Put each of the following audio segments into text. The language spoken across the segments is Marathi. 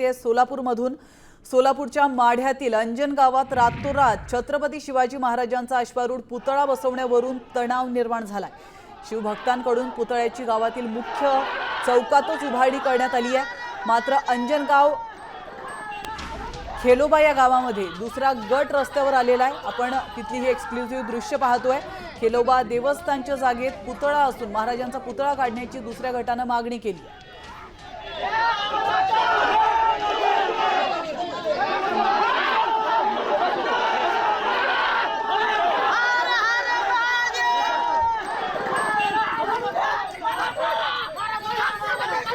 ते सोलापूरमधून सोलापूरच्या माढ्यातील अंजन गावात रातोरात छत्रपती शिवाजी महाराजांचा अश्वारूढ पुतळा बसवण्यावरून तणाव निर्माण झालाय। शिवभक्तांकडून पुतळ्याची गावातील मुख्य चौकातच उभारणी करण्यात आली आहे। मात्र अंजनगाव खेलोबा या गावामध्ये दुसरा गट रस्त्यावर आलेला आहे। आपण तिथली ही एक्सक्लुसिव्ह दृश्य पाहतोय। खेलोबा देवस्थानच्या जागेत पुतळा असून महाराजांचा पुतळा काढण्याची दुसऱ्या गटाने मागणी केली आहे।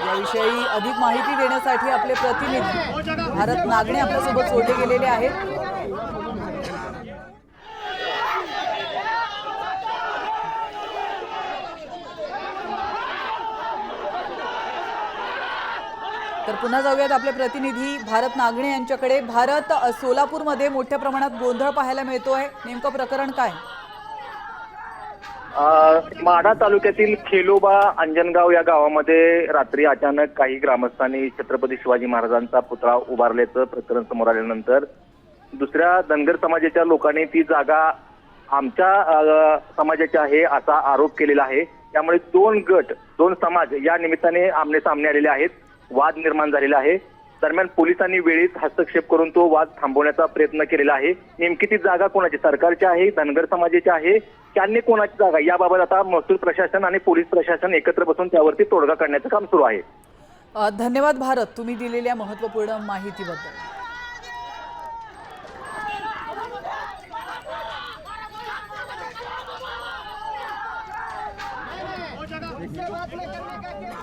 याविषयी अधिक माहिती देण्यासाठी आपले प्रतिनिधी भारत नागणे आपल्यासोबत जोडले गेलेले आहेत। तर पुन्हा जाऊयात आपले प्रतिनिधी भारत नागणे यांच्याकडे। भारत, सोलापूरमध्ये मोठ्या प्रमाणात गोंधळ पाहायला मिळतोय, नेमकं प्रकरण काय? माढा तालुक्यातील खेलोबा अंजनगाव या गावामध्ये रात्री अचानक काही ग्रामस्थांनी छत्रपती शिवाजी महाराजांचा पुतळा उभारल्याचं प्रकरण समोर आल्यानंतर दुसऱ्या धनगर समाजाच्या लोकांनी ती जागा आमच्या समाजाची आहे असा आरोप केलेला आहे। त्यामुळे दोन गट, दोन समाज या निमित्ताने आमने सामने आलेले आहेत, वाद निर्माण झालेला आहे। दरम्यान पोलिसांनी वेळीच हस्तक्षेप करून तो वाद थांबवण्याचा प्रयत्न केलेला आहे। नेमकी ती जागा कोणाची, सरकारची आहे, धनगर समाजाची आहे, त्यांनी कोणाची जागा, याबाबत आता महसूल प्रशासन आणि पोलीस प्रशासन एकत्र बसून त्यावरती तोडगा काढण्याचं काम सुरू आहे। धन्यवाद भारत, तुम्ही दिलेल्या महत्त्वपूर्ण माहितीबद्दल।